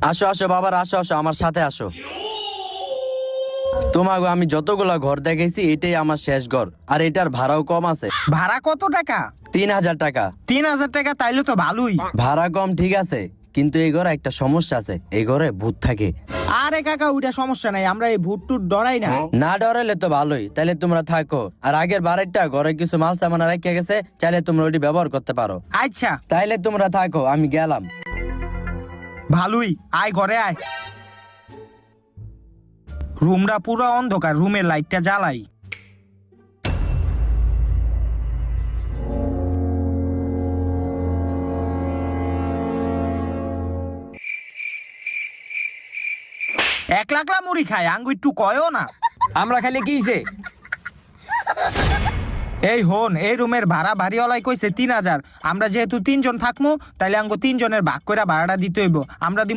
আসো আসো বাবার, আসো আসো, আমার সাথে আসো। তোমাকে আমি যতগুলা ঘর দেখেছি এটাই আমার শেষ ঘর, আর এটার ভাড়াও কম আছে। ভাড়া কত টাকা? 3000 টাকা। 3000 টাকা? তাইলে তো ভালোই। ভাড়া কম ঠিক আছে, কিন্তু এই ঘরে একটা সমস্যা আছে, এই ঘরে ভূত থাকে। আরে কাকা, ওইটা সমস্যা নাই, আমরা এই ভূত টুট ডরাই না। না ডরাইলে তো ভালোই, তাইলে তোমরা থাকো। আর আগের বারেরটা ঘরে কিছু মাল সামান রেখে গেছে, চাইলে তোমরা ওটি ব্যবহার করতে পারো। আচ্ছা তাইলে তোমরা থাকো, আমি গেলাম। ভালোই, আয় ঘরে আয়। রুমটা পুরো অন্ধকার, রুমের লাইটটা জ্বালাই। এক লাখলা মুড়ি খায়, আঙ্গু একটু কয়ও না। আমরা খালি কি হইছে? এই হন, এই রুমের ভাড়া বাড়িওয়ালাই কইছে 3000। আমরা যেহেতু 3 জন থাকবো, তাইলে আঙ্গু 3 জনের ভাগ করে ভাড়াটা দিতে হইব। আমরা দিব